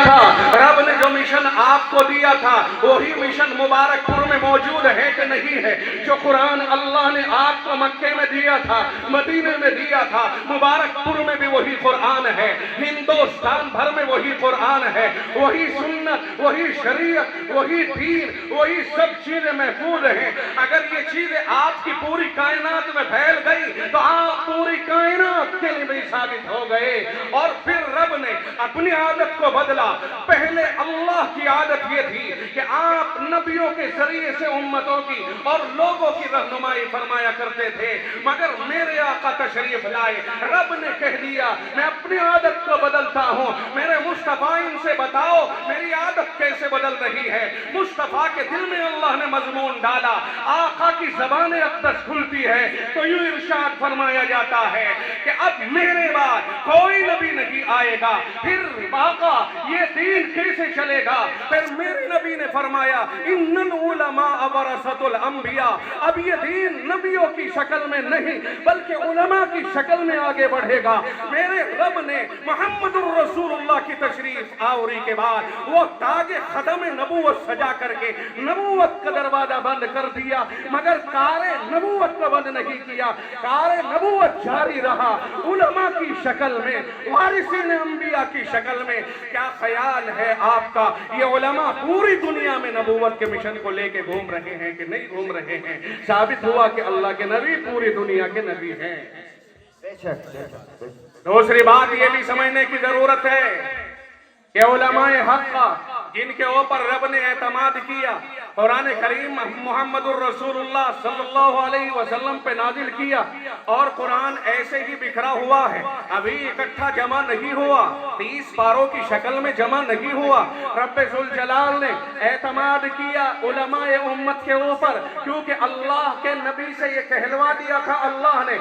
تھا رب نے جو مشن آپ کو دیا تھا وہی مشن مبارک پور میں موجود ہے کہ نہیں ہے؟ جو قرآن اللہ نے آپ کو مکے میں دیا تھا، مدینے میں دیا تھا، مبارک پور میں بھی وہی قرآن ہے، ہندوستان بھر میں وہی قرآن ہے، وہی سنت، وہی شریعت، وہی دین، وہی سب چیزیں محفوظ ہیں۔ اگر یہ چیزیں آپ کی پوری کائنات میں پھیل گئی تو آپ پوری کائنات کے لیے بھی ثابت ہو گئے۔ اور پھر رب نے اپنی عادت کو بدلا۔ پہلے اللہ کی عادت یہ تھی کہ آپ نبیوں کے ذریعے سے امتوں کی اور لوگوں کی رہنمائی فرمایا کرتے تھے، مگر میرے آقا تشریف لائے، رب نے کہہ دیا میں اپنی عادت کو بدلتا ہوں۔ میرے مصطفیٰ ان سے بتاؤ میری عادت کیسے بدل رہی ہے۔ مصطفیٰ کے دل میں اللہ نے مضمون ڈالا، آقا کی زبان اقدس کھلتی ہے تو یوں ارشاد فرمایا جاتا ہے کہ اب میرے بعد کوئی نبی نہیں آئے گا، پھر آقا یہ دین کیسے چلے گا؟ پھر میرے نبی نے فرمایا ان العلماء ورثۃ الانبیاء، اب یہ دین نبیوں کی شکل میں نہیں بلکہ علماء کی شکل میں آگے بڑھے گا۔ میرے رب نے محمد الرسول اللہ کی تشریف آوری کے بعد وہ تاج ختم نبوت سجا کر کے نبوت کا دروازہ بند کر دیا، مگر کار نبوت کو بند نہیں کیا، کار نبوت جاری رہا علماء کی شکل میں، وارثین انبیاء کی شکل میں۔ کیا خیال ہے آپ کا یہ علماء پوری دنیا میں نبوت کے مشن کو لے کے گھوم رہے ہیں کہ نہیں گھوم رہے ہیں؟ ثابت ہوا کہ اللہ کے نبی پوری دنیا کے نبی ہیں۔ دوسری بات یہ بھی سمجھنے کی ضرورت ہے کہ علماء حق جن کے اوپر رب نے اعتماد کیا، قرآن کریم محمد الرسول اللہ صلی اللہ علیہ وسلم پہ نازل کیا، اور قرآن ایسے ہی بکھرا ہوا ہے، ابھی اکٹھا جمع نہیں ہوا، 30 پاروں کی شکل میں جمع نہیں ہوا۔ رب ذوالجلال نے اعتماد کیا علماء امت کے اوپر، کیونکہ اللہ کے نبی سے یہ کہلوا دیا تھا اللہ نے